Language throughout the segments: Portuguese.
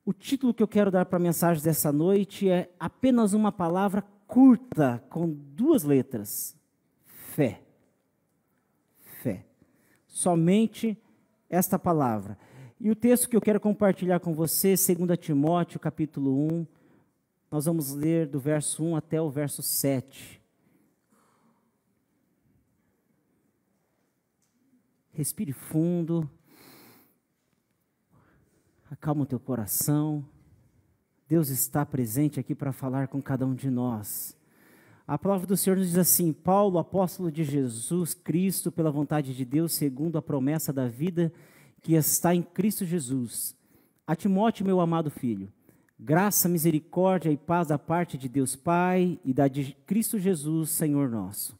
O título que eu quero dar para a mensagem dessa noite é apenas uma palavra curta, com 2 letras. Fé. Fé. Somente esta palavra. E o texto que eu quero compartilhar com você, 2 Timóteo, capítulo 1, nós vamos ler do verso 1 até o verso 7. Respire fundo. Acalma o teu coração. Deus está presente aqui para falar com cada um de nós. A palavra do Senhor nos diz assim: Paulo, apóstolo de Jesus Cristo, pela vontade de Deus, segundo a promessa da vida que está em Cristo Jesus. A Timóteo, meu amado filho, graça, misericórdia e paz da parte de Deus Pai e da de Cristo Jesus, Senhor nosso.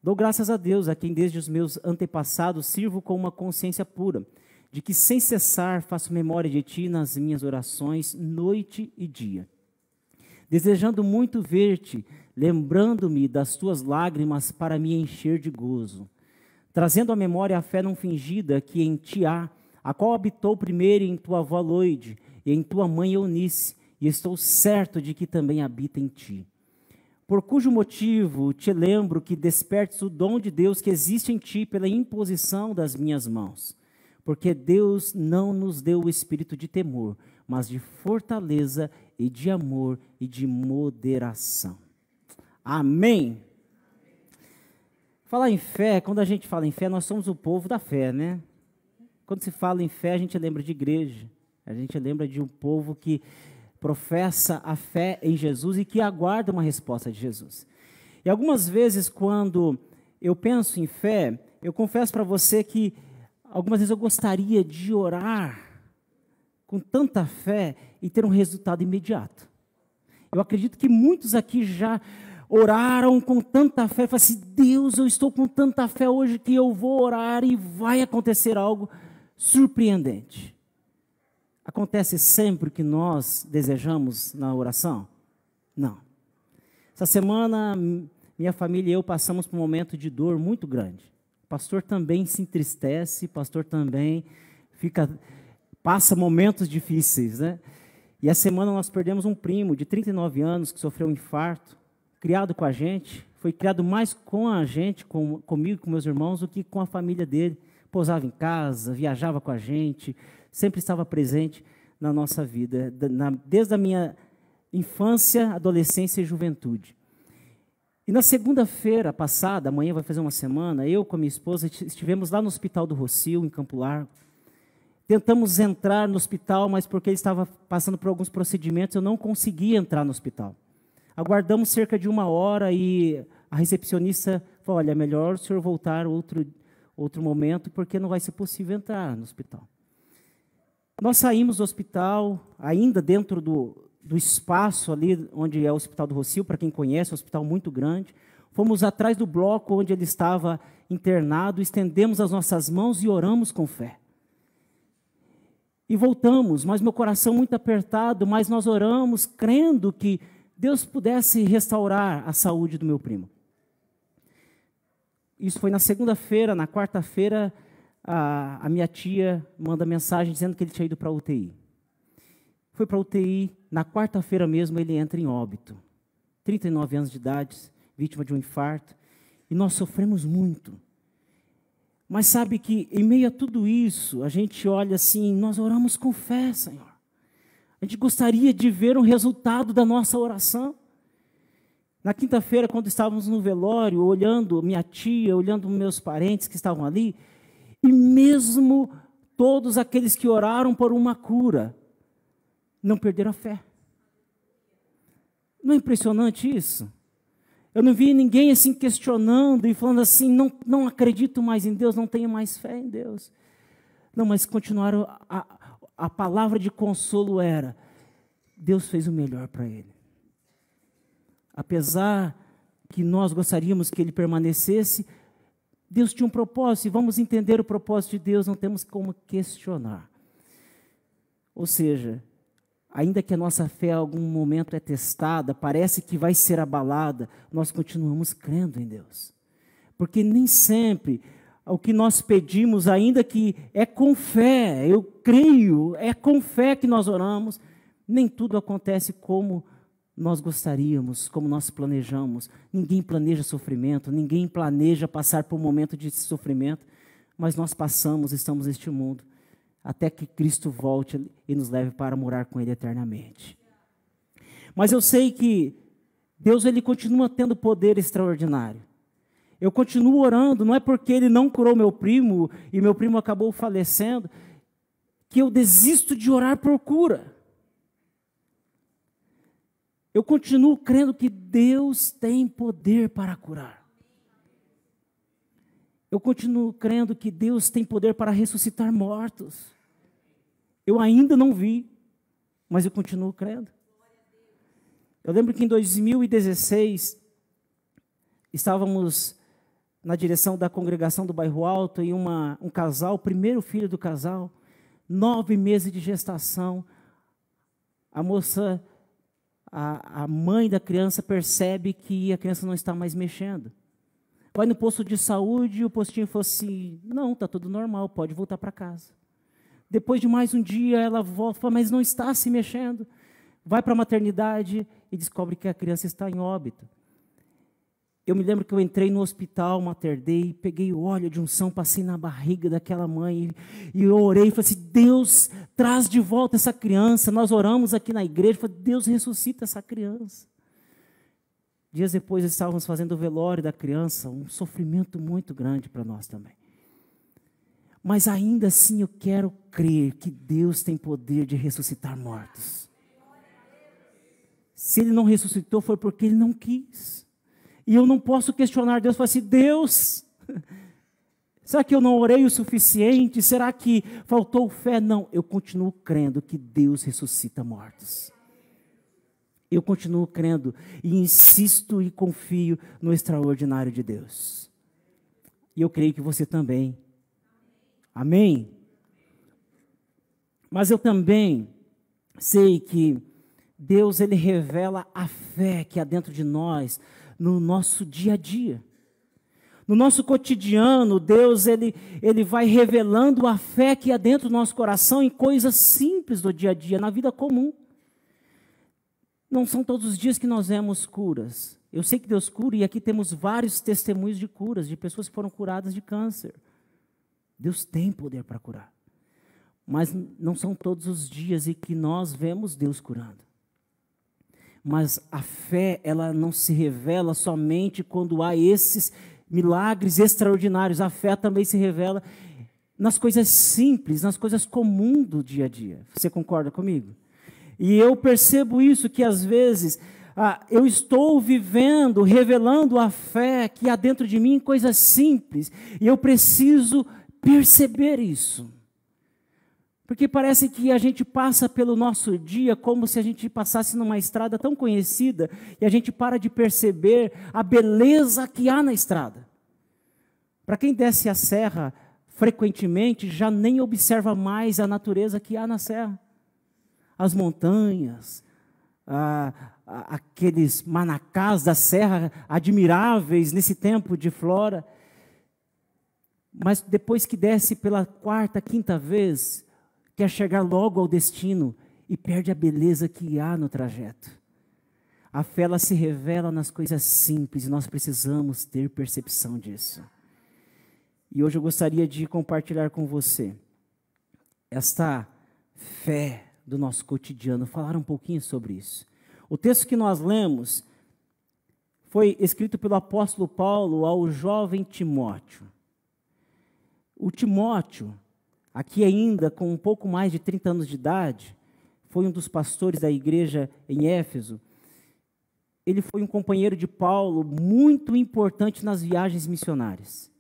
Dou graças a Deus, a quem desde os meus antepassados sirvo com uma consciência pura, de que sem cessar faço memória de ti nas minhas orações, noite e dia. Desejando muito ver-te, lembrando-me das tuas lágrimas para me encher de gozo. Trazendo à memória a fé não fingida que em ti há, a qual habitou primeiro em tua avó Loide e em tua mãe Eunice, e estou certo de que também habita em ti. Por cujo motivo te lembro que despertes o dom de Deus que existe em ti pela imposição das minhas mãos. Porque Deus não nos deu o espírito de temor, mas de fortaleza e de amor e de moderação. Amém? Falar em fé, quando a gente fala em fé, nós somos o povo da fé, né? Quando se fala em fé, a gente lembra de igreja, a gente lembra de um povo que professa a fé em Jesus e que aguarda uma resposta de Jesus. E algumas vezes, quando eu penso em fé, eu confesso para você que algumas vezes eu gostaria de orar com tanta fé e ter um resultado imediato. Eu acredito que muitos aqui já oraram com tanta fé, falaram assim: Deus, eu estou com tanta fé hoje que eu vou orar e vai acontecer algo surpreendente. Acontece sempre o que nós desejamos na oração? Não. Essa semana, minha família e eu passamos por um momento de dor muito grande. O pastor também se entristece, o pastor também passa momentos difíceis, né? E essa semana nós perdemos um primo de 39 anos que sofreu um infarto, criado com a gente, foi criado mais com a gente, comigo, com meus irmãos, do que com a família dele. Pousava em casa, viajava com a gente, sempre estava presente na nossa vida, desde a minha infância, adolescência e juventude. E na segunda-feira passada, amanhã vai fazer uma semana, eu com a minha esposa estivemos lá no Hospital do Rocio, em Campo Largo. Tentamos entrar no hospital, mas porque ele estava passando por alguns procedimentos, eu não conseguia entrar no hospital. Aguardamos cerca de 1 hora e a recepcionista falou: olha, é melhor o senhor voltar outro momento, porque não vai ser possível entrar no hospital. Nós saímos do hospital, ainda dentro do espaço ali onde é o Hospital do Rocio, para quem conhece, é um hospital muito grande. Fomos atrás do bloco onde ele estava internado, estendemos as nossas mãos e oramos com fé. E voltamos, mas meu coração muito apertado, mas nós oramos crendo que Deus pudesse restaurar a saúde do meu primo. Isso foi na segunda-feira. Na quarta-feira, a minha tia manda mensagem dizendo que ele tinha ido para a UTI. Foi para a UTI, na quarta-feira mesmo ele entra em óbito. 39 anos de idade, vítima de um infarto. E nós sofremos muito. Mas sabe que em meio a tudo isso, a gente olha assim, nós oramos com fé, Senhor. A gente gostaria de ver um resultado da nossa oração. Na quinta-feira, quando estávamos no velório, olhando minha tia, olhando meus parentes que estavam ali, e mesmo todos aqueles que oraram por uma cura, não perderam a fé. Não é impressionante isso? Eu não vi ninguém assim questionando e falando assim: não acredito mais em Deus, não tenho mais fé em Deus. Não, mas continuaram, a palavra de consolo era: Deus fez o melhor para ele. Apesar que nós gostaríamos que ele permanecesse, Deus tinha um propósito, e vamos entender o propósito de Deus, não temos como questionar. Ou seja, ainda que a nossa fé em algum momento é testada, parece que vai ser abalada, nós continuamos crendo em Deus. Porque nem sempre o que nós pedimos, ainda que é com fé, eu creio, é com fé que nós oramos, Nem tudo acontece como nós gostaríamos, como nós planejamos. Ninguém planeja sofrimento, ninguém planeja passar por um momento de sofrimento, mas nós passamos, estamos neste mundo, até que Cristo volte e nos leve para morar com Ele eternamente. Mas eu sei que Deus, Ele continua tendo poder extraordinário. Eu continuo orando, não é porque Ele não curou meu primo, e meu primo acabou falecendo, que eu desisto de orar por cura. Eu continuo crendo que Deus tem poder para curar. Eu continuo crendo que Deus tem poder para ressuscitar mortos. Eu ainda não vi, mas eu continuo crendo. Eu lembro que em 2016, estávamos na direção da congregação do Bairro Alto e um casal, o primeiro filho do casal, 9 meses de gestação. A moça, a mãe da criança percebe que a criança não está mais mexendo. Vai no posto de saúde e o postinho falou assim, não, está tudo normal, pode voltar para casa. Depois de mais um dia, ela volta, fala, mas não está se mexendo. Vai para a maternidade e descobre que a criança está em óbito. Eu me lembro que eu entrei no hospital Mater Dei, peguei o óleo de unção, passei na barriga daquela mãe e eu orei e falei assim, Deus, traz de volta essa criança. Nós oramos aqui na igreja, falei, Deus, ressuscita essa criança. Dias depois estávamos fazendo o velório da criança, um sofrimento muito grande para nós também. Mas ainda assim eu quero crer que Deus tem poder de ressuscitar mortos. Se Ele não ressuscitou foi porque Ele não quis. E eu não posso questionar Deus, falar assim, Deus, será que eu não orei o suficiente? Será que faltou fé? Não, eu continuo crendo que Deus ressuscita mortos. Eu continuo crendo e insisto e confio no extraordinário de Deus. E eu creio que você também. Amém? Mas eu também sei que Deus, Ele revela a fé que há dentro de nós, no nosso dia a dia. No nosso cotidiano, Deus, Ele vai revelando a fé que há dentro do nosso coração em coisas simples do dia a dia, na vida comum. Não são todos os dias que nós vemos curas. Eu sei que Deus cura e aqui temos vários testemunhos de curas, de pessoas que foram curadas de câncer. Deus tem poder para curar. Mas não são todos os dias em que nós vemos Deus curando. Mas a fé, ela não se revela somente quando há esses milagres extraordinários. A fé também se revela nas coisas simples, nas coisas comuns do dia a dia. Você concorda comigo? E eu percebo isso, que às vezes eu estou vivendo, revelando a fé que há dentro de mim em coisas simples. E eu preciso perceber isso. Porque parece que a gente passa pelo nosso dia como se a gente passasse numa estrada tão conhecida e a gente para de perceber a beleza que há na estrada. Para quem desce a serra frequentemente, já nem observa mais a natureza que há na serra. As montanhas, aqueles manacás da serra admiráveis nesse tempo de flora. Mas depois que desce pela 4ª, 5ª vez, quer chegar logo ao destino e perde a beleza que há no trajeto. A fé, ela se revela nas coisas simples e nós precisamos ter percepção disso. E hoje eu gostaria de compartilhar com você esta fé do nosso cotidiano, falar um pouquinho sobre isso. O texto que nós lemos foi escrito pelo apóstolo Paulo ao jovem Timóteo. O Timóteo, aqui ainda com um pouco mais de 30 anos de idade, foi um dos pastores da igreja em Éfeso. Ele foi um companheiro de Paulo muito importante nas viagens missionárias.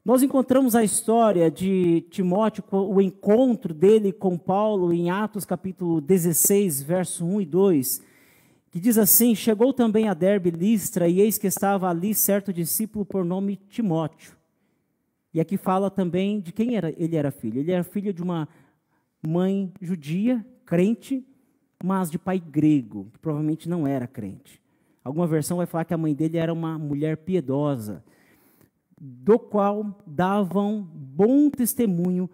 Nós encontramos a história de Timóteo, o encontro dele com Paulo em Atos capítulo 16, verso 1 e 2, que diz assim, chegou também a Derbe e Listra, e eis que estava ali certo discípulo por nome Timóteo. E aqui fala também de quem ele era filho. Ele era filho de uma mãe judia, crente, mas de pai grego, que provavelmente não era crente. Alguma versão vai falar que a mãe dele era uma mulher piedosa, do qual davam bom testemunho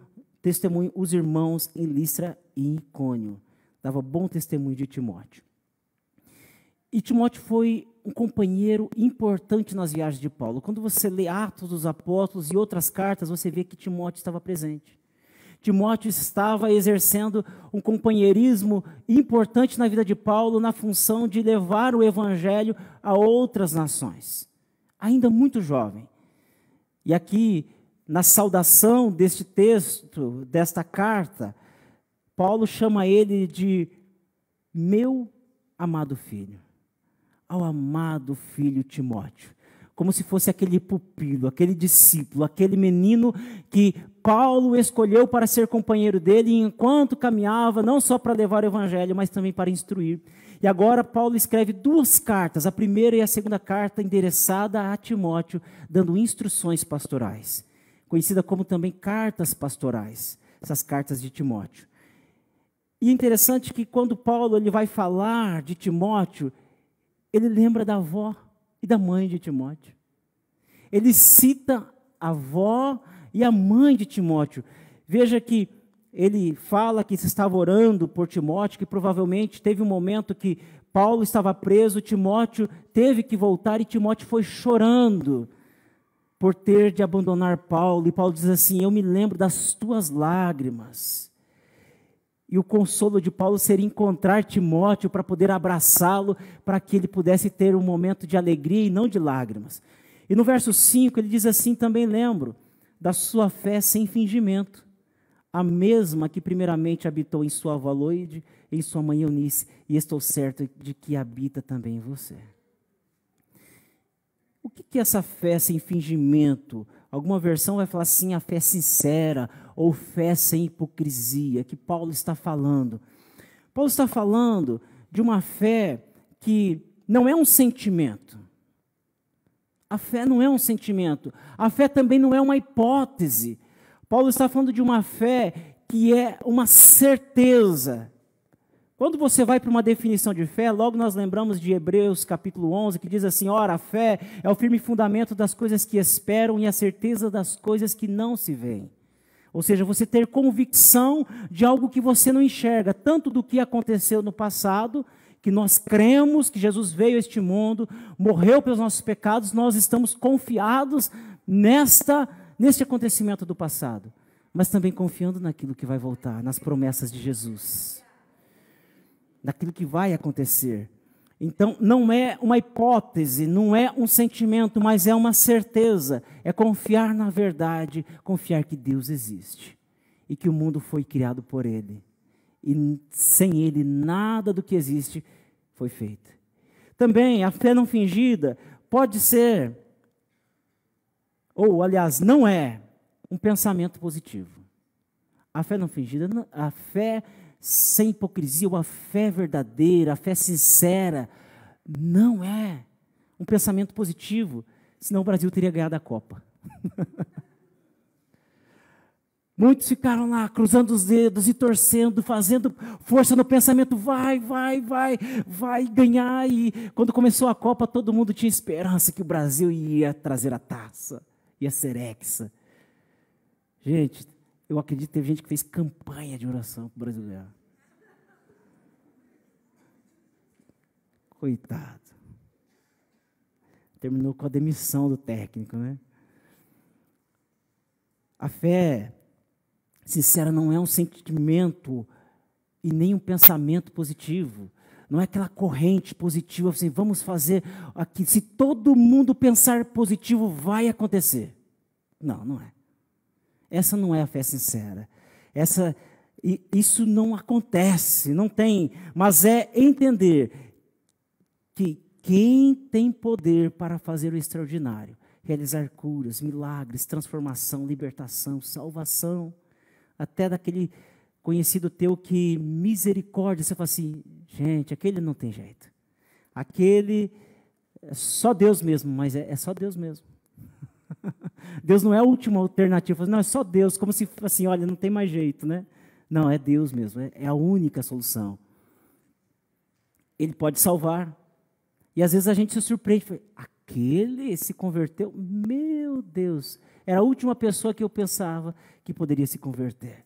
os irmãos em Listra e Icônio. dava bom testemunho de Timóteo. E Timóteo foi um companheiro importante nas viagens de Paulo. Quando você lê Atos dos Apóstolos e outras cartas, você vê que Timóteo estava presente. Timóteo estava exercendo um companheirismo importante na vida de Paulo, na função de levar o evangelho a outras nações. Ainda muito jovem. E aqui, na saudação deste texto, desta carta, Paulo chama ele de meu amado filho. Ao amado filho Timóteo, como se fosse aquele pupilo, aquele discípulo, aquele menino que Paulo escolheu para ser companheiro dele, enquanto caminhava, não só para levar o evangelho, mas também para instruir. E agora Paulo escreve 2 cartas, a primeira e a segunda carta endereçada a Timóteo, dando instruções pastorais, conhecida como também cartas pastorais, essas cartas de Timóteo. E é interessante que quando Paulo ele vai falar de Timóteo, ele lembra da avó e da mãe de Timóteo. Ele cita a avó e a mãe de Timóteo. Veja que ele fala que se estava orando por Timóteo, que provavelmente teve um momento que Paulo estava preso, Timóteo teve que voltar e Timóteo foi chorando por ter de abandonar Paulo. E Paulo diz assim: eu me lembro das tuas lágrimas. E o consolo de Paulo seria encontrar Timóteo para poder abraçá-lo, para que ele pudesse ter um momento de alegria e não de lágrimas. E no verso 5 ele diz assim: também lembro da sua fé sem fingimento, a mesma que primeiramente habitou em sua avó Loide, em sua mãe Eunice, e estou certo de que habita também em você. O que é essa fé sem fingimento? Alguma versão vai falar assim, a fé sincera, ou fé sem hipocrisia, que Paulo está falando. Paulo está falando de uma fé que não é um sentimento. A fé não é um sentimento. A fé também não é uma hipótese. Paulo está falando de uma fé que é uma certeza. Quando você vai para uma definição de fé, logo nós lembramos de Hebreus capítulo 11, que diz assim: ora, a fé é o firme fundamento das coisas que esperam e a certeza das coisas que não se veem. Ou seja, você ter convicção de algo que você não enxerga, tanto do que aconteceu no passado, que nós cremos que Jesus veio a este mundo, morreu pelos nossos pecados, nós estamos confiados neste acontecimento do passado, mas também confiando naquilo que vai voltar, nas promessas de Jesus, naquilo que vai acontecer. Então, não é uma hipótese, não é um sentimento, mas é uma certeza. É confiar na verdade, confiar que Deus existe e que o mundo foi criado por Ele. E sem Ele, nada do que existe foi feito. Também, a fé não fingida pode ser, ou aliás, não é, um pensamento positivo. A fé não fingida, a fé sem hipocrisia, ou a fé verdadeira, a fé sincera, não é um pensamento positivo, senão o Brasil teria ganhado a Copa. Muitos ficaram lá, cruzando os dedos e torcendo, fazendo força no pensamento, vai ganhar. E quando começou a Copa, todo mundo tinha esperança que o Brasil ia trazer a taça, ia ser hexa. Gente, eu acredito que teve gente que fez campanha de oração para o Brasil ganhar. Coitado. Terminou com a demissão do técnico, né? A fé sincera não é um sentimento e nem um pensamento positivo. Não é aquela corrente positiva, assim, vamos fazer aqui, se todo mundo pensar positivo, vai acontecer. Não, não é. Essa não é a fé sincera. Isso não acontece, não tem. Mas é entender que quem tem poder para fazer o extraordinário, realizar curas, milagres, transformação, libertação, salvação, até daquele conhecido teu que misericórdia, você fala assim, gente, aquele não tem jeito. Aquele é só Deus mesmo, mas é só Deus mesmo. Deus não é a última alternativa, não, é só Deus, como se assim, olha, não tem mais jeito, né? Não, é Deus mesmo, é a única solução. Ele pode salvar. E às vezes a gente se surpreende, aquele se converteu, meu Deus, era a última pessoa que eu pensava que poderia se converter.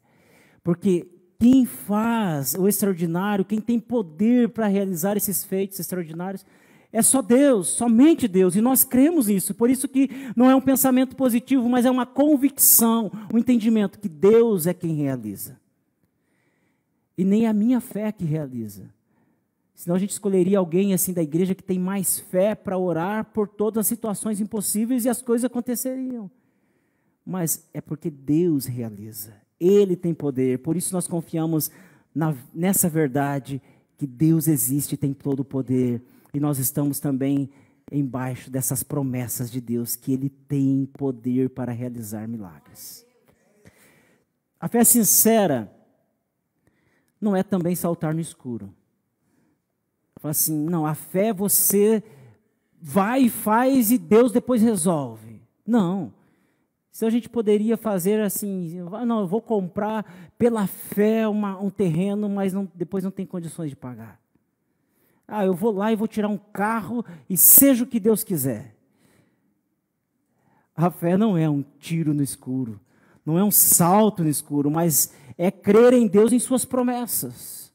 Porque quem faz o extraordinário, quem tem poder para realizar esses feitos extraordinários, é só Deus, somente Deus, e nós cremos nisso. Por isso que não é um pensamento positivo, mas é uma convicção, um entendimento que Deus é quem realiza. E nem a minha fé que realiza. Senão a gente escolheria alguém assim da igreja que tem mais fé para orar por todas as situações impossíveis e as coisas aconteceriam. Mas é porque Deus realiza. Ele tem poder. Por isso nós confiamos nessa verdade que Deus existe e tem todo o poder. E nós estamos também embaixo dessas promessas de Deus, que Ele tem poder para realizar milagres. A fé sincera não é também saltar no escuro. Fala assim, não, a fé você vai e faz e Deus depois resolve. Não. Se a gente poderia fazer assim, não, eu vou comprar pela fé um terreno, mas depois não tem condições de pagar. Ah, eu vou lá e vou tirar um carro e seja o que Deus quiser. A fé não é um tiro no escuro, não é um salto no escuro, mas é crer em Deus, em suas promessas.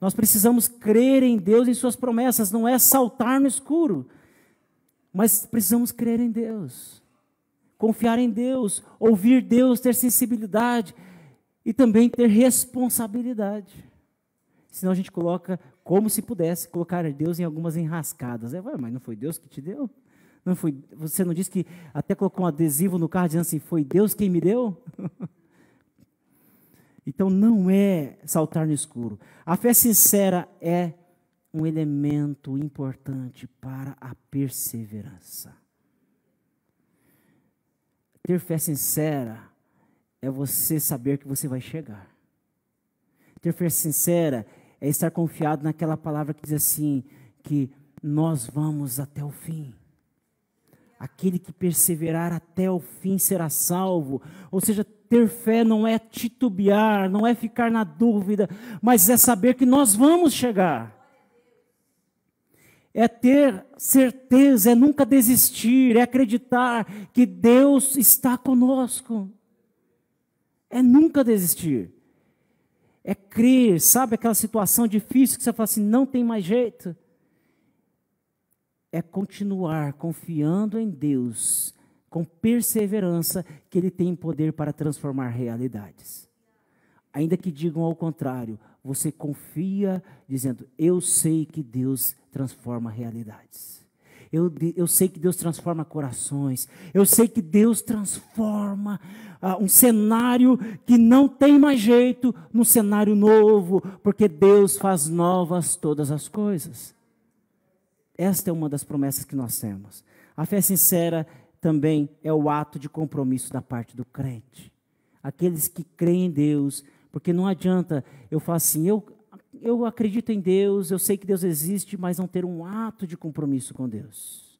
Nós precisamos crer em Deus, em suas promessas, não é saltar no escuro, mas precisamos crer em Deus, confiar em Deus, ouvir Deus, ter sensibilidade e também ter responsabilidade. Senão a gente coloca, como se pudesse colocar Deus em algumas enrascadas. Mas não foi Deus que te deu? Não foi, você não disse que até colocou um adesivo no carro dizendo assim, foi Deus quem me deu? Então não é saltar no escuro. A fé sincera é um elemento importante para a perseverança. Ter fé sincera é você saber que você vai chegar. Ter fé sincera é estar confiado naquela palavra que diz assim, que nós vamos até o fim. Aquele que perseverar até o fim será salvo. Ou seja, ter fé não é titubear, não é ficar na dúvida, mas é saber que nós vamos chegar. É ter certeza, é nunca desistir, é acreditar que Deus está conosco. É nunca desistir. É crer, sabe aquela situação difícil que você fala assim, não tem mais jeito? É continuar confiando em Deus, com perseverança, que Ele tem poder para transformar realidades. Ainda que digam ao contrário, você confia dizendo, eu sei que Deus transforma realidades. Eu sei que Deus transforma corações. Eu sei que Deus transforma um cenário que não tem mais jeito num cenário novo, porque Deus faz novas todas as coisas. Esta é uma das promessas que nós temos. A fé sincera também é o ato de compromisso da parte do crente. Aqueles que creem em Deus, porque não adianta eu falar assim, eu acredito em Deus, eu sei que Deus existe, mas não ter um ato de compromisso com Deus.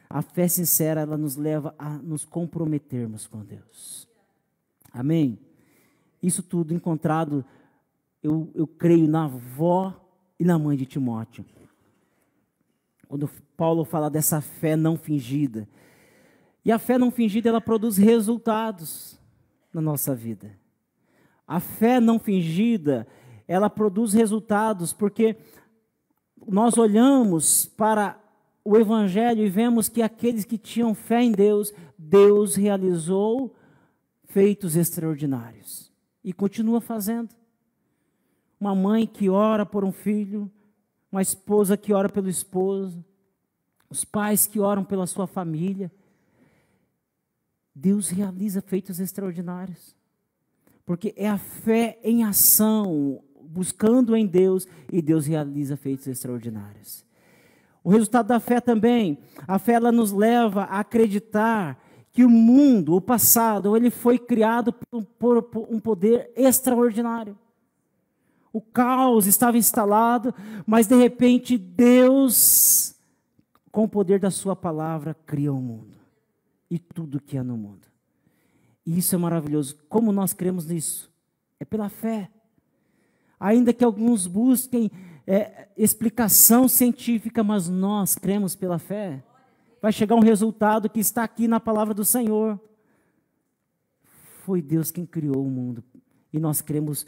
A fé sincera, ela nos leva a nos comprometermos com Deus. Amém? Isso tudo encontrado, eu creio na avó e na mãe de Timóteo. Quando Paulo fala dessa fé não fingida. E a fé não fingida, ela produz resultados na nossa vida. A fé não fingida, ela produz resultados, porque nós olhamos para o Evangelho e vemos que aqueles que tinham fé em Deus, Deus realizou feitos extraordinários. E continua fazendo. Uma mãe que ora por um filho, uma esposa que ora pelo esposo, os pais que oram pela sua família. Deus realiza feitos extraordinários. Porque é a fé em ação, buscando em Deus, e Deus realiza feitos extraordinários. O resultado da fé também, a fé ela nos leva a acreditar que o mundo, o passado, ele foi criado por um poder extraordinário. O caos estava instalado, mas de repente Deus, com o poder da sua palavra, cria o mundo. E tudo que há no mundo. E isso é maravilhoso. Como nós cremos nisso? É pela fé. Ainda que alguns busquem explicação científica, mas nós cremos pela fé. Vai chegar um resultado que está aqui na palavra do Senhor. Foi Deus quem criou o mundo. E nós cremos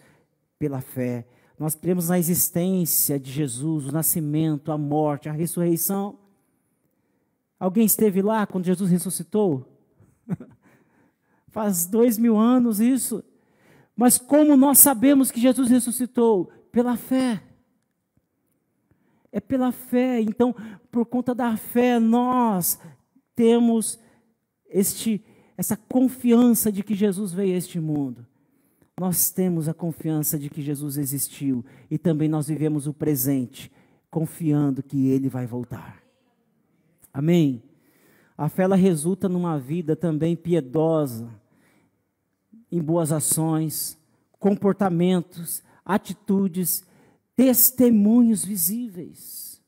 pela fé. Nós cremos na existência de Jesus, o nascimento, a morte, a ressurreição. Alguém esteve lá quando Jesus ressuscitou? Faz 2000 anos isso. Mas como nós sabemos que Jesus ressuscitou? Pela fé. É pela fé. Então, por conta da fé, nós temos essa confiança de que Jesus veio a este mundo. Nós temos a confiança de que Jesus existiu. E também nós vivemos o presente, confiando que Ele vai voltar. Amém? A fé, ela resulta numa vida também piedosa, em boas ações, comportamentos, atitudes, testemunhos visíveis.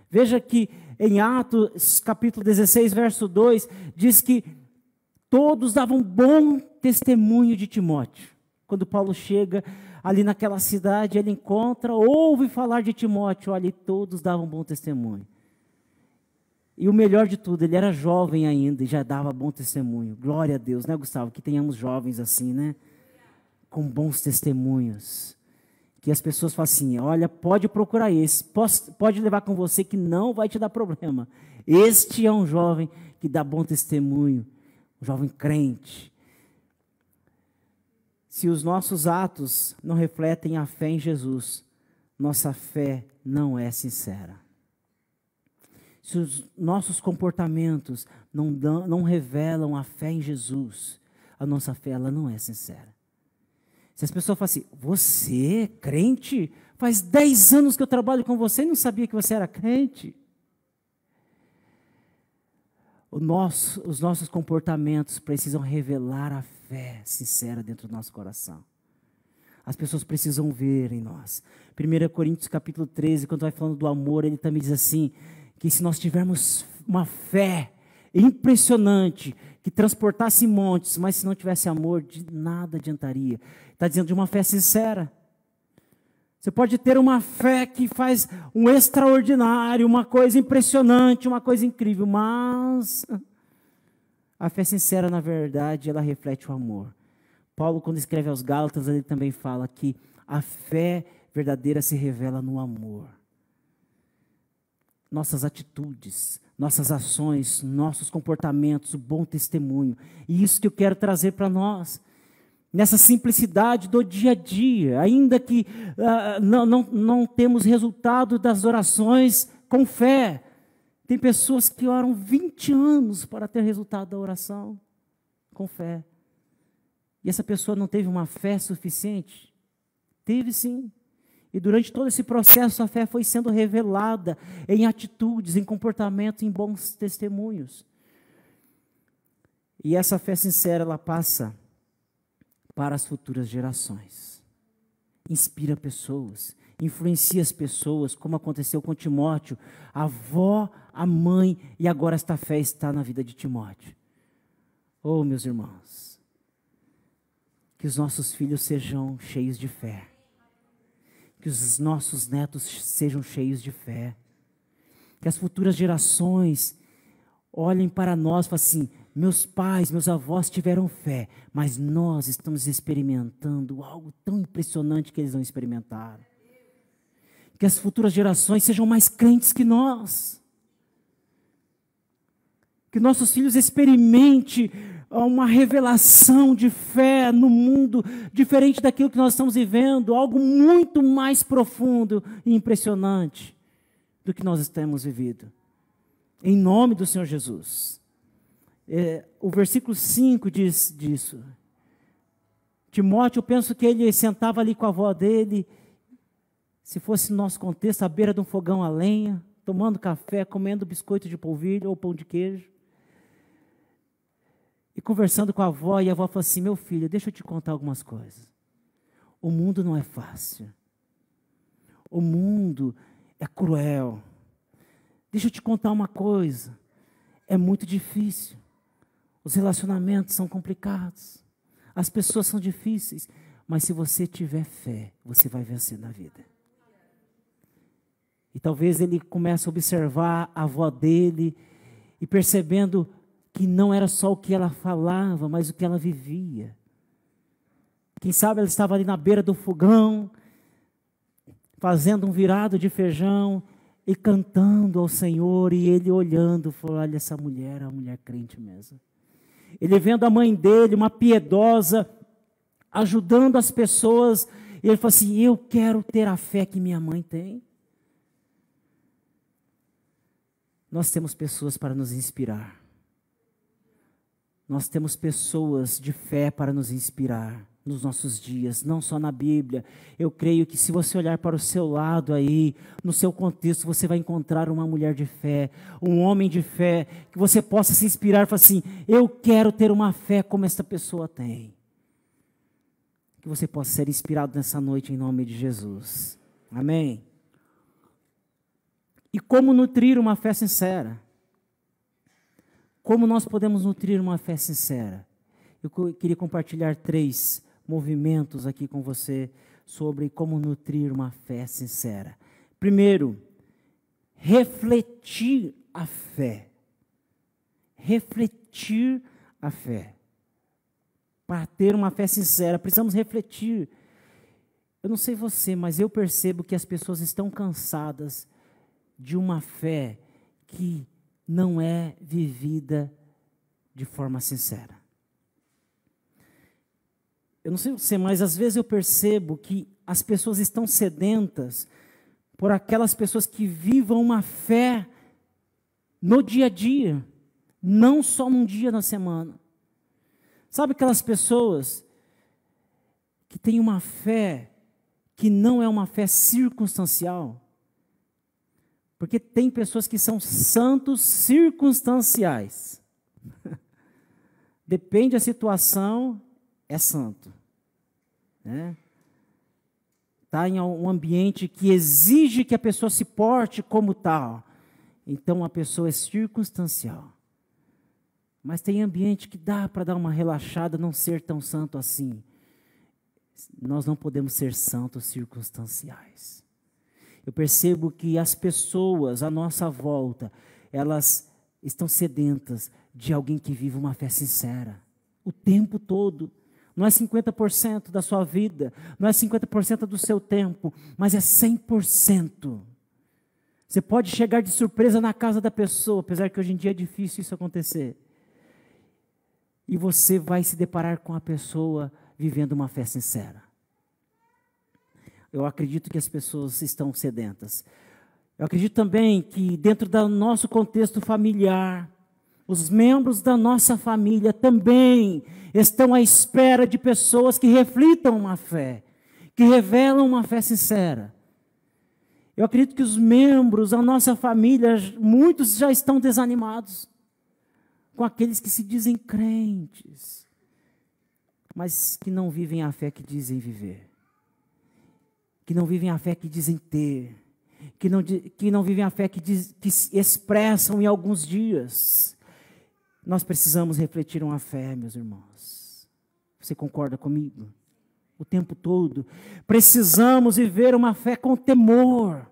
Veja que em Atos capítulo 16, verso 2, diz que todos davam bom testemunho de Timóteo. Quando Paulo chega ali naquela cidade, ele ouve falar de Timóteo, ali todos davam bom testemunho. E o melhor de tudo, ele era jovem ainda e já dava bom testemunho. Glória a Deus, né, Gustavo? Que tenhamos jovens assim, né? Com bons testemunhos. Que as pessoas falam assim, olha, pode procurar esse, pode levar com você que não vai te dar problema. Este é um jovem que dá bom testemunho, um jovem crente. Se os nossos atos não refletem a fé em Jesus, nossa fé não é sincera. Se os nossos comportamentos não revelam a fé em Jesus, a nossa fé ela não é sincera. Se as pessoas falam assim, você é crente? Faz 10 anos que eu trabalho com você e não sabia que você era crente. Os nossos comportamentos precisam revelar a fé sincera dentro do nosso coração. As pessoas precisam ver em nós. 1 Coríntios capítulo 13, quando vai falando do amor, ele também diz assim, que se nós tivermos uma fé impressionante, que transportasse montes, mas se não tivesse amor, de nada adiantaria. Está dizendo de uma fé sincera. Você pode ter uma fé que faz um extraordinário, uma coisa impressionante, uma coisa incrível, mas a fé sincera, na verdade, ela reflete o amor. Paulo, quando escreve aos Gálatas, ele também fala que a fé verdadeira se revela no amor. Nossas atitudes, nossas ações, nossos comportamentos, o bom testemunho. E isso que eu quero trazer para nós. Nessa simplicidade do dia a dia, ainda que não temos resultado das orações com fé. Tem pessoas que oram 20 anos para ter resultado da oração com fé. E essa pessoa não teve uma fé suficiente? Teve sim. E durante todo esse processo, a fé foi sendo revelada em atitudes, em comportamento, em bons testemunhos. E essa fé sincera, ela passa para as futuras gerações. Inspira pessoas, influencia as pessoas, como aconteceu com Timóteo. A avó, a mãe, e agora esta fé está na vida de Timóteo. Oh, meus irmãos, que os nossos filhos sejam cheios de fé. Que os nossos netos sejam cheios de fé. Que as futuras gerações olhem para nós e falem assim, meus pais, meus avós tiveram fé, mas nós estamos experimentando algo tão impressionante que eles não experimentaram. Que as futuras gerações sejam mais crentes que nós. Que nossos filhos experimentem uma revelação de fé no mundo, diferente daquilo que nós estamos vivendo, algo muito mais profundo e impressionante do que nós temos vivido. Em nome do Senhor Jesus. O versículo 5 diz disso. Timóteo, eu penso que ele sentava ali com a avó dele, se fosse no nosso contexto, à beira de um fogão a lenha, tomando café, comendo biscoito de polvilho ou pão de queijo. E conversando com a avó, e a avó falou assim, meu filho, deixa eu te contar algumas coisas. O mundo não é fácil. O mundo é cruel. Deixa eu te contar uma coisa. É muito difícil. Os relacionamentos são complicados. As pessoas são difíceis. Mas se você tiver fé, você vai vencer na vida. E talvez ele comece a observar a avó dele e percebendo que não era só o que ela falava, mas o que ela vivia. Quem sabe ela estava ali na beira do fogão, fazendo um virado de feijão e cantando ao Senhor, e ele olhando, falou: olha, essa mulher é uma mulher crente mesmo. Ele vendo a mãe dele, uma piedosa, ajudando as pessoas, e ele falou assim: eu quero ter a fé que minha mãe tem. Nós temos pessoas para nos inspirar. Nós temos pessoas de fé para nos inspirar nos nossos dias, não só na Bíblia. Eu creio que se você olhar para o seu lado aí, no seu contexto, você vai encontrar uma mulher de fé, um homem de fé, que você possa se inspirar e falar assim: eu quero ter uma fé como essa pessoa tem. Que você possa ser inspirado nessa noite em nome de Jesus. Amém? E como nutrir uma fé sincera? Como nós podemos nutrir uma fé sincera? Eu queria compartilhar 3 movimentos aqui com você sobre como nutrir uma fé sincera. Primeiro, refletir a fé. Refletir a fé. Para ter uma fé sincera, precisamos refletir. Eu não sei você, mas eu percebo que as pessoas estão cansadas de uma fé que não é vivida de forma sincera. Eu não sei você, mas às vezes eu percebo que as pessoas estão sedentas por aquelas pessoas que vivam uma fé no dia a dia, não só num dia na semana. Sabe aquelas pessoas que têm uma fé que não é uma fé circunstancial? Porque tem pessoas que são santos circunstanciais. Depende da situação, é santo. Está em um ambiente que exige que a pessoa se porte como tal. Então a pessoa é circunstancial. Mas tem ambiente que dá para dar uma relaxada, não ser tão santo assim. Nós não podemos ser santos circunstanciais. Eu percebo que as pessoas à nossa volta, elas estão sedentas de alguém que vive uma fé sincera, o tempo todo. Não é 50% da sua vida, não é 50% do seu tempo, mas é 100%. Você pode chegar de surpresa na casa da pessoa, apesar que hoje em dia é difícil isso acontecer. E você vai se deparar com a pessoa vivendo uma fé sincera. Eu acredito que as pessoas estão sedentas. Eu acredito também que dentro do nosso contexto familiar, os membros da nossa família também estão à espera de pessoas que reflitam uma fé, que revelam uma fé sincera. Eu acredito que os membros da nossa família, muitos já estão desanimados com aqueles que se dizem crentes, mas que não vivem a fé que dizem viver. Que não vivem a fé que dizem ter, que não vivem a fé que se expressam em alguns dias. Nós precisamos refletir uma fé, meus irmãos. Você concorda comigo? O tempo todo. Precisamos viver uma fé com temor.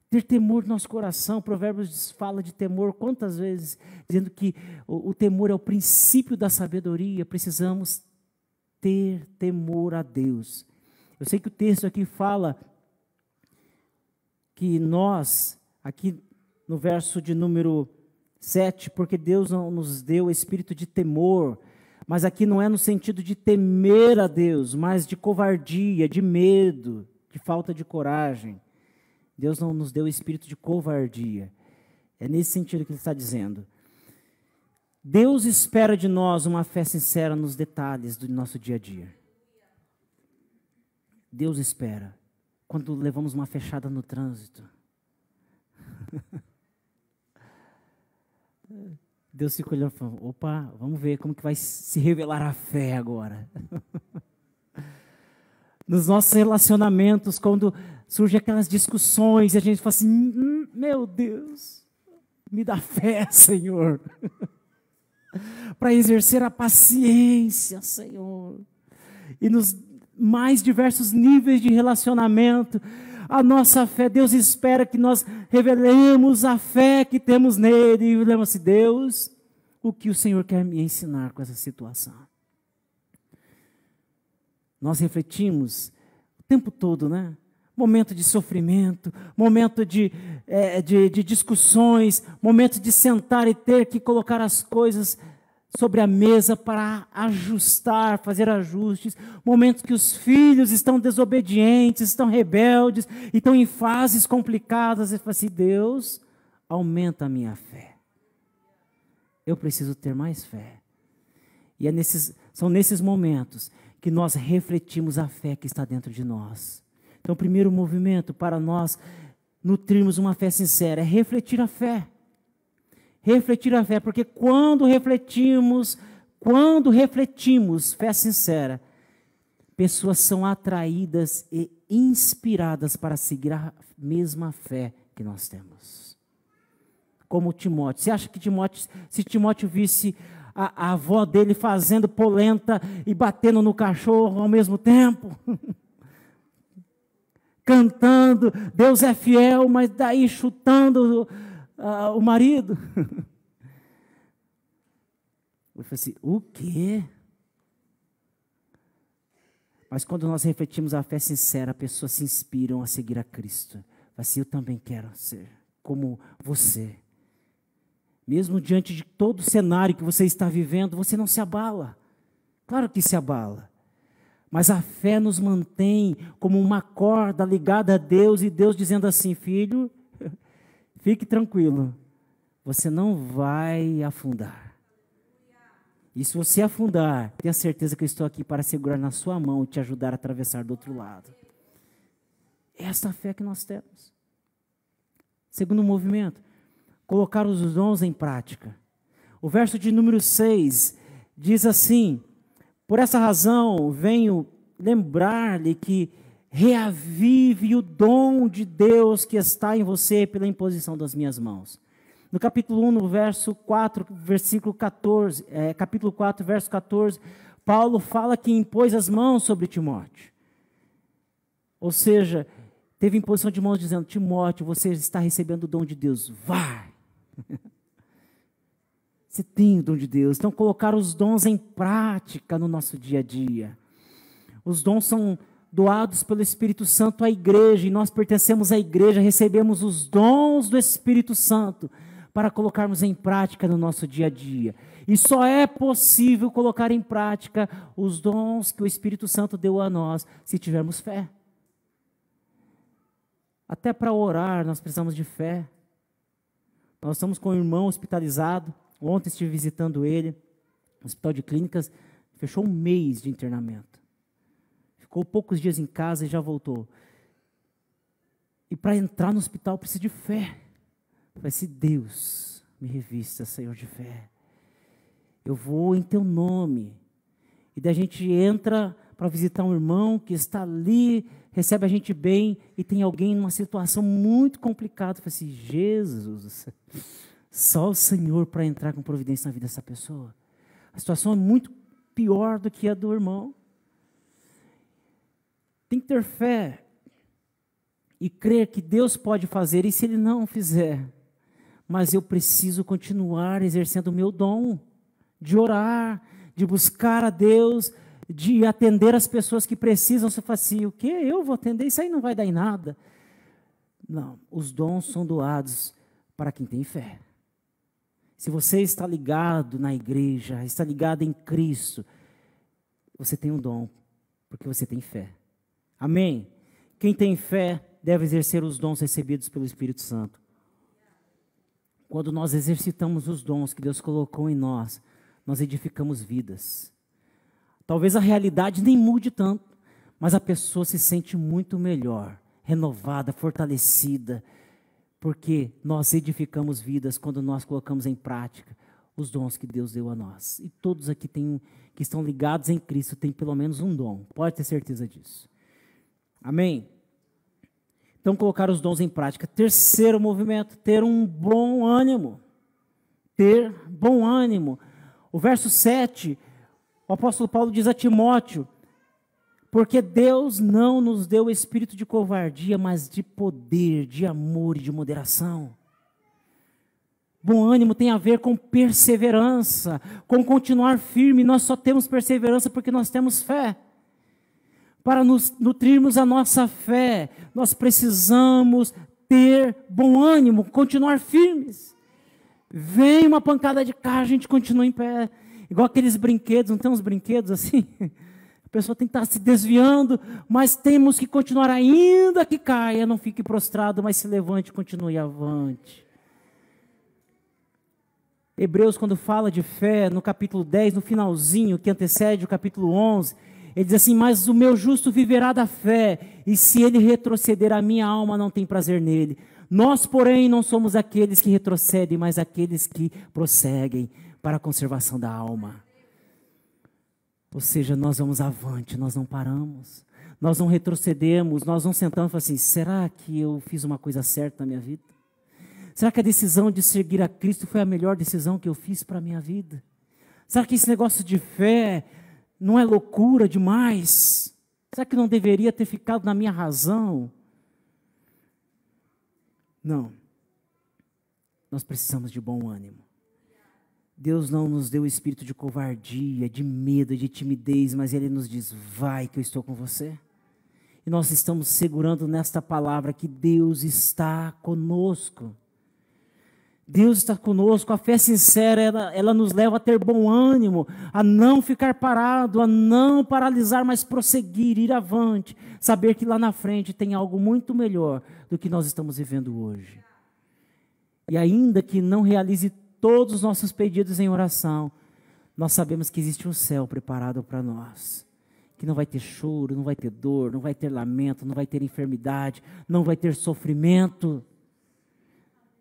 Ter temor no nosso coração. Provérbios fala de temor quantas vezes, dizendo que o temor é o princípio da sabedoria. Precisamos ter temor a Deus. Eu sei que o texto aqui fala que nós, aqui no verso de número 7, porque Deus não nos deu espírito de temor, mas aqui não é no sentido de temer a Deus, mas de covardia, de medo, de falta de coragem. Deus não nos deu espírito de covardia. É nesse sentido que ele está dizendo. Deus espera de nós uma fé sincera nos detalhes do nosso dia a dia. Deus espera quando levamos uma fechada no trânsito. Deus fica olhando e fala: opa, vamos ver como que vai se revelar a fé agora. Nos nossos relacionamentos, quando surgem aquelas discussões, e a gente fala assim: meu Deus, me dá fé, Senhor, para exercer a paciência, Senhor, e nos mais diversos níveis de relacionamento, a nossa fé, Deus espera que nós revelemos a fé que temos nele, e lembramos assim: Deus, o que o Senhor quer me ensinar com essa situação? nós refletimos o tempo todo, né? Momento de sofrimento, momento de discussões, momento de sentar e ter que colocar as coisas sobre a mesa para ajustar, fazer ajustes, momentos que os filhos estão desobedientes, estão rebeldes, e estão em fases complicadas, e fala assim, Deus, aumenta a minha fé. Eu preciso ter mais fé. E são nesses momentos que nós refletimos a fé que está dentro de nós. Então, o primeiro movimento para nós nutrirmos uma fé sincera é refletir a fé. Refletir a fé, porque quando refletimos fé sincera, pessoas são atraídas e inspiradas para seguir a mesma fé que nós temos. Como Timóteo. Você acha que se Timóteo visse a avó dele fazendo polenta e batendo no cachorro ao mesmo tempo? Cantando, Deus é fiel, mas daí chutando o marido. Eu falei assim, o quê? Mas quando nós refletimos a fé sincera, pessoas se inspiram a seguir a Cristo. Eu falei assim, eu também quero ser como você. Mesmo diante de todo o cenário que você está vivendo, você não se abala. Claro que se abala. Mas a fé nos mantém como uma corda ligada a Deus, e Deus dizendo assim, filho, fique tranquilo, você não vai afundar. E se você afundar, tenha certeza que eu estou aqui para segurar na sua mão e te ajudar a atravessar do outro lado. É essa a fé que nós temos. Segundo movimento, colocar os dons em prática. O verso de número 6 diz assim, por essa razão venho lembrar-lhe que reavive o dom de Deus que está em você pela imposição das minhas mãos. No capítulo 1, no verso 4, versículo 14, capítulo 4, verso 14, Paulo fala que impôs as mãos sobre Timóteo. Ou seja, teve imposição de mãos dizendo, Timóteo, você está recebendo o dom de Deus, vai. Você tem o dom de Deus. Então, colocar os dons em prática no nosso dia a dia. Os dons são doados pelo Espírito Santo à igreja, e nós pertencemos à igreja, recebemos os dons do Espírito Santo para colocarmos em prática no nosso dia a dia. E só é possível colocar em prática os dons que o Espírito Santo deu a nós, se tivermos fé. Até para orar nós precisamos de fé. Nós estamos com um irmão hospitalizado. Ontem estive visitando ele, no hospital de clínicas, fechou 1 mês de internamento. Ficou poucos dias em casa e já voltou. E para entrar no hospital precisa de fé. Vai ser Deus, me revista, Senhor, de fé. Eu vou em teu nome. E daí a gente entra para visitar um irmão que está ali, recebe a gente bem, e tem alguém numa situação muito complicada. Eu falei assim, Jesus, só o Senhor para entrar com providência na vida dessa pessoa. A situação é muito pior do que a do irmão. Tem que ter fé e crer que Deus pode fazer, e se Ele não fizer, mas eu preciso continuar exercendo o meu dom, de orar, de buscar a Deus, de atender as pessoas que precisam. Você fala assim, o quê? Eu vou atender? Isso aí não vai dar em nada. Não, os dons são doados para quem tem fé. Se você está ligado na igreja, está ligado em Cristo, você tem um dom, porque você tem fé. Amém? Quem tem fé deve exercer os dons recebidos pelo Espírito Santo. Quando nós exercitamos os dons que Deus colocou em nós, nós edificamos vidas. Talvez a realidade nem mude tanto, mas a pessoa se sente muito melhor, renovada, fortalecida, porque nós edificamos vidas quando nós colocamos em prática os dons que Deus deu a nós. E todos aqui que estão ligados em Cristo têm pelo menos um dom, pode ter certeza disso. Amém? Então, colocar os dons em prática. Terceiro movimento, ter um bom ânimo. Ter bom ânimo. O verso 7, o apóstolo Paulo diz a Timóteo, porque Deus não nos deu espírito de covardia, mas de poder, de amor e de moderação. Bom ânimo tem a ver com perseverança, com continuar firme. Nós só temos perseverança porque nós temos fé. para nos nutrirmos a nossa fé, nós precisamos ter bom ânimo, continuar firmes. Vem uma pancada de carro, a gente continua em pé. Igual aqueles brinquedos, não tem uns brinquedos assim? A pessoa tem que estar se desviando, mas temos que continuar ainda que caia, não fique prostrado, mas se levante e continue avante. Hebreus, quando fala de fé, no capítulo 10, no finalzinho, que antecede o capítulo 11, ele diz assim: mas o meu justo viverá da fé, e se ele retroceder, a minha alma não tem prazer nele. Nós, porém, não somos aqueles que retrocedem, mas aqueles que prosseguem para a conservação da alma. Ou seja, nós vamos avante, nós não paramos, nós não retrocedemos, nós não sentamos e falamos assim: será que eu fiz uma coisa certa na minha vida? Será que a decisão de seguir a Cristo foi a melhor decisão que eu fiz para a minha vida? Será que esse negócio de fé não é loucura demais? Será que não deveria ter ficado na minha razão? Não. Nós precisamos de bom ânimo. Deus não nos deu o espírito de covardia, de medo, de timidez, mas Ele nos diz: vai que eu estou com você. E nós estamos segurando nesta palavra que Deus está conosco. Deus está conosco. A fé sincera, ela nos leva a ter bom ânimo, a não ficar parado, a não paralisar, mas prosseguir, ir avante, saber que lá na frente tem algo muito melhor do que nós estamos vivendo hoje. E ainda que não realize todos os nossos pedidos em oração, nós sabemos que existe um céu preparado para nós, que não vai ter choro, não vai ter dor, não vai ter lamento, não vai ter enfermidade, não vai ter sofrimento,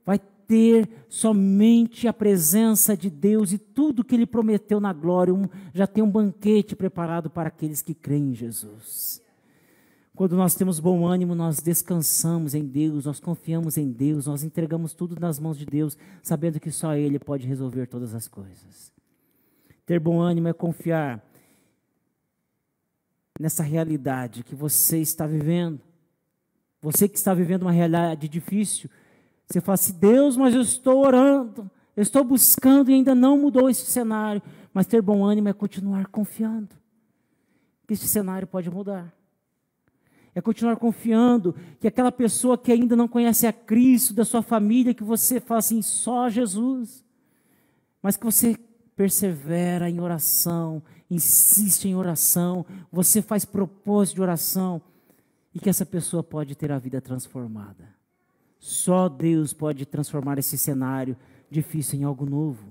vai ter somente a presença de Deus e tudo que Ele prometeu na glória. Já tem um banquete preparado para aqueles que creem em Jesus. Quando nós temos bom ânimo, nós descansamos em Deus, nós confiamos em Deus, nós entregamos tudo nas mãos de Deus, sabendo que só Ele pode resolver todas as coisas. Ter bom ânimo é confiar nessa realidade que você está vivendo. Você que está vivendo uma realidade difícil, você fala assim: Deus, mas eu estou orando, eu estou buscando e ainda não mudou esse cenário. Mas ter bom ânimo é continuar confiando que esse cenário pode mudar. É continuar confiando que aquela pessoa que ainda não conhece a Cristo, da sua família, que você fala assim: só Jesus. Mas que você persevera em oração, insiste em oração, você faz propósito de oração, e que essa pessoa pode ter a vida transformada. Só Deus pode transformar esse cenário difícil em algo novo.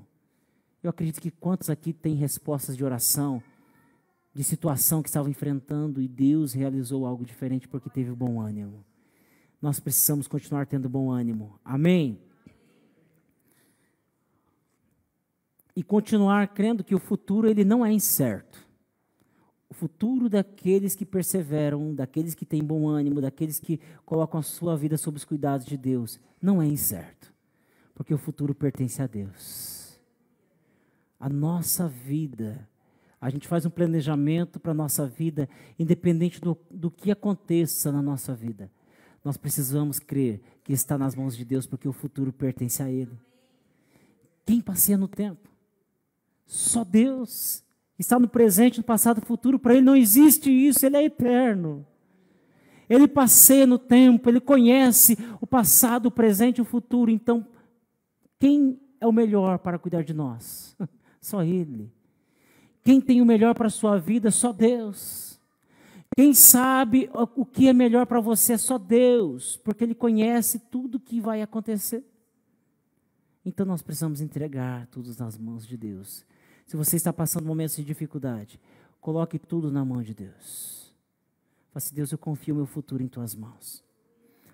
Eu acredito que quantos aqui têm respostas de oração, de situação que estavam enfrentando, e Deus realizou algo diferente porque teve bom ânimo. Nós precisamos continuar tendo bom ânimo. Amém? E continuar crendo que o futuro ele não é incerto. O futuro daqueles que perseveram, daqueles que têm bom ânimo, daqueles que colocam a sua vida sob os cuidados de Deus, não é incerto, porque o futuro pertence a Deus. A nossa vida, a gente faz um planejamento para a nossa vida, independente do que aconteça na nossa vida. Nós precisamos crer que está nas mãos de Deus, porque o futuro pertence a Ele. Quem passeia no tempo? Só Deus. Está no presente, no passado, no futuro. Para Ele não existe isso, Ele é eterno. Ele passeia no tempo, Ele conhece o passado, o presente e o futuro. Então, quem é o melhor para cuidar de nós? Só Ele. Quem tem o melhor para a sua vida? Só Deus. Quem sabe o que é melhor para você? Só Deus, porque Ele conhece tudo o que vai acontecer. Então, nós precisamos entregar tudo nas mãos de Deus. Se você está passando momentos de dificuldade, coloque tudo na mão de Deus. Fale assim: Deus, eu confio o meu futuro em Tuas mãos.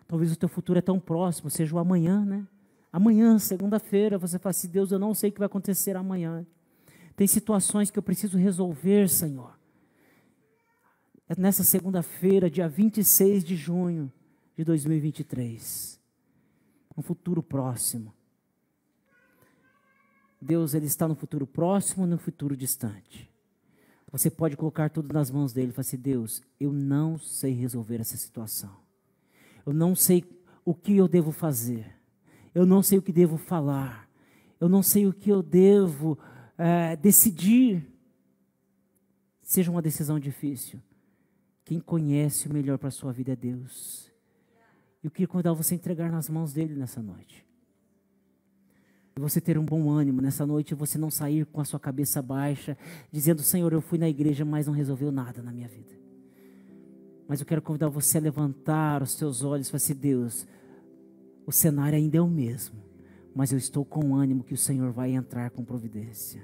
Talvez o teu futuro é tão próximo, seja o amanhã, né? Amanhã, segunda-feira, você fala assim: Deus, eu não sei o que vai acontecer amanhã. Tem situações que eu preciso resolver, Senhor. É nessa segunda-feira, dia 26 de junho de 2023. Um futuro próximo. Deus, Ele está no futuro próximo e no futuro distante. Você pode colocar tudo nas mãos dEle e falar assim: Deus, eu não sei resolver essa situação. Eu não sei o que eu devo fazer. Eu não sei o que devo falar. Eu não sei o que eu devo decidir. Seja uma decisão difícil. Quem conhece o melhor para a sua vida é Deus. Eu queria convidar você a entregar nas mãos dele nessa noite. E você ter um bom ânimo nessa noite, você não sair com a sua cabeça baixa, dizendo: Senhor, eu fui na igreja, mas não resolveu nada na minha vida. Mas eu quero convidar você a levantar os seus olhos e falar assim: Deus, o cenário ainda é o mesmo, mas eu estou com ânimo que o Senhor vai entrar com providência.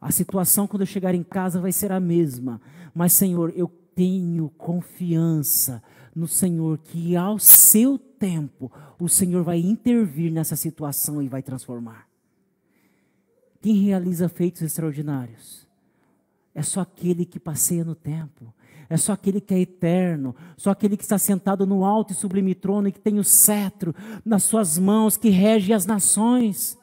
A situação quando eu chegar em casa vai ser a mesma, mas Senhor, eu tenho confiança no Senhor que ao seu tempo o Senhor vai intervir nessa situação e vai transformar. Quem realiza feitos extraordinários é só aquele que passeia no tempo, é só aquele que é eterno, só aquele que está sentado no alto e sublime trono e que tem o cetro nas suas mãos, que rege as nações.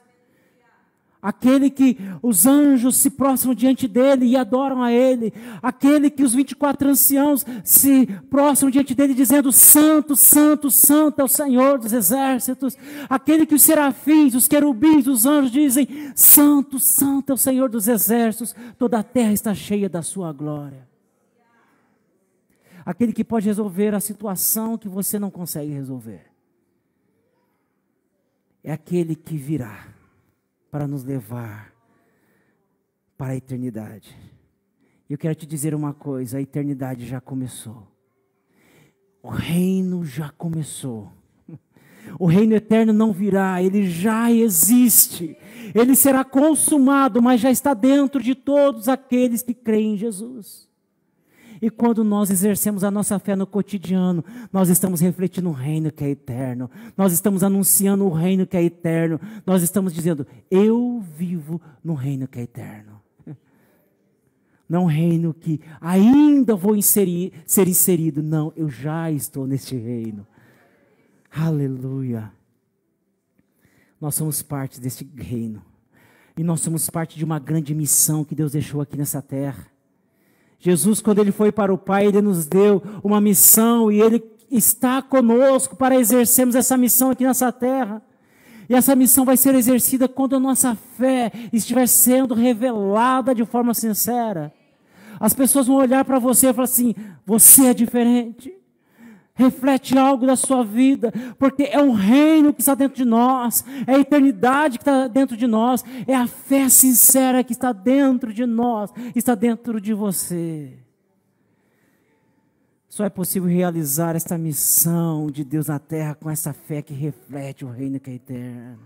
Aquele que os anjos se prostram diante dele e adoram a ele. Aquele que os 24 anciãos se prostram diante dele dizendo: Santo, Santo, Santo é o Senhor dos exércitos. Aquele que os serafins, os querubins, os anjos dizem: Santo, Santo é o Senhor dos exércitos. Toda a terra está cheia da sua glória. Aquele que pode resolver a situação que você não consegue resolver. É aquele que virá para nos levar para a eternidade. Eu quero te dizer uma coisa: a eternidade já começou. O reino já começou. O reino eterno não virá, ele já existe. Ele será consumado, mas já está dentro de todos aqueles que creem em Jesus. E quando nós exercemos a nossa fé no cotidiano, nós estamos refletindo o reino que é eterno. Nós estamos anunciando o reino que é eterno. Nós estamos dizendo: eu vivo no reino que é eterno. Não um reino que ainda vou ser inserido. Não, eu já estou neste reino. Aleluia. Nós somos parte deste reino. E nós somos parte de uma grande missão que Deus deixou aqui nessa terra. Jesus, quando ele foi para o Pai, ele nos deu uma missão e ele está conosco para exercermos essa missão aqui nessa terra. E essa missão vai ser exercida quando a nossa fé estiver sendo revelada de forma sincera. As pessoas vão olhar para você e falar assim: você é diferente. Reflete algo da sua vida, porque é um reino que está dentro de nós, é a eternidade que está dentro de nós, é a fé sincera que está dentro de nós, está dentro de você. Só é possível realizar esta missão de Deus na terra com essa fé que reflete o reino que é eterno.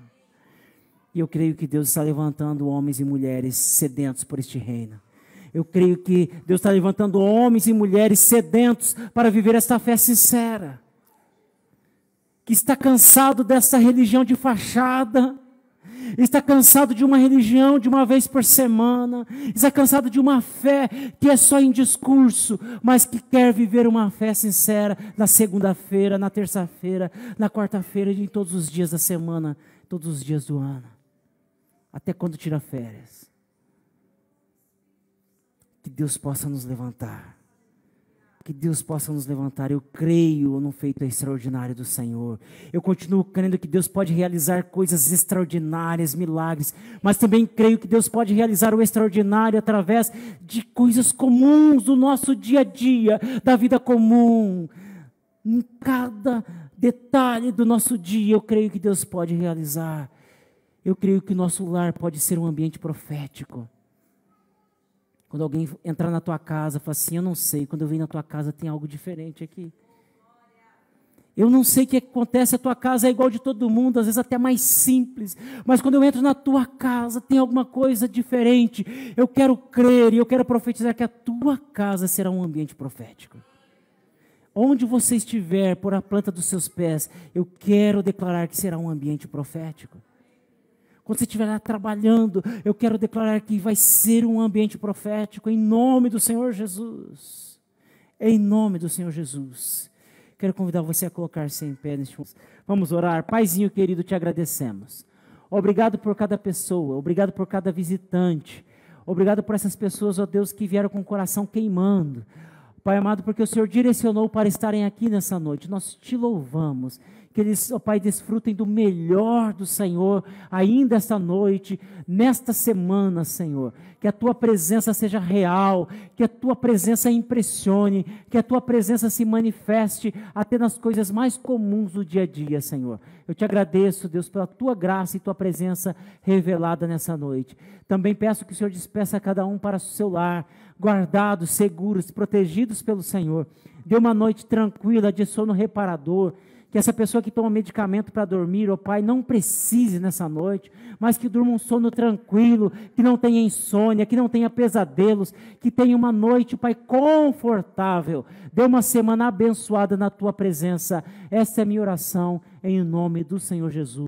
E eu creio que Deus está levantando homens e mulheres sedentos por este reino. Eu creio que Deus está levantando homens e mulheres sedentos para viver esta fé sincera. Que está cansado dessa religião de fachada. Está cansado de uma religião de uma vez por semana. Está cansado de uma fé que é só em discurso, mas que quer viver uma fé sincera na segunda-feira, na terça-feira, na quarta-feira e em todos os dias da semana, todos os dias do ano. Até quando tira férias. Que Deus possa nos levantar. Que Deus possa nos levantar. Eu creio no feito extraordinário do Senhor. Eu continuo crendo que Deus pode realizar coisas extraordinárias, milagres. Mas também creio que Deus pode realizar o extraordinário através de coisas comuns do nosso dia a dia, da vida comum. Em cada detalhe do nosso dia, eu creio que Deus pode realizar. Eu creio que o nosso lar pode ser um ambiente profético. Quando alguém entrar na tua casa, fala assim: eu não sei, quando eu venho na tua casa tem algo diferente aqui. Eu não sei o que acontece, a tua casa é igual de todo mundo, às vezes até mais simples. Mas quando eu entro na tua casa, tem alguma coisa diferente. Eu quero crer e eu quero profetizar que a tua casa será um ambiente profético. Onde você estiver, por a planta dos seus pés, eu quero declarar que será um ambiente profético. Quando você estiver lá trabalhando, eu quero declarar que vai ser um ambiente profético, em nome do Senhor Jesus. Em nome do Senhor Jesus. Quero convidar você a colocar-se em pé neste momento. Vamos orar. Paizinho querido, te agradecemos. Obrigado por cada pessoa, obrigado por cada visitante. Obrigado por essas pessoas, ó Deus, que vieram com o coração queimando. Pai amado, porque o Senhor direcionou para estarem aqui nessa noite. Nós te louvamos. que eles, ó Pai, desfrutem do melhor do Senhor, ainda esta noite, nesta semana, Senhor, que a Tua presença seja real, que a Tua presença impressione, que a Tua presença se manifeste até nas coisas mais comuns do dia a dia, Senhor. Eu te agradeço, Deus, pela Tua graça e Tua presença revelada nessa noite. Também peço que o Senhor despeça cada um para o seu lar, guardados, seguros, protegidos pelo Senhor. Dê uma noite tranquila, de sono reparador, que essa pessoa que toma medicamento para dormir, ó Pai, não precise nessa noite, mas que durma um sono tranquilo, que não tenha insônia, que não tenha pesadelos, que tenha uma noite, Pai, confortável. Dê uma semana abençoada na Tua presença. Essa é a minha oração, em nome do Senhor Jesus.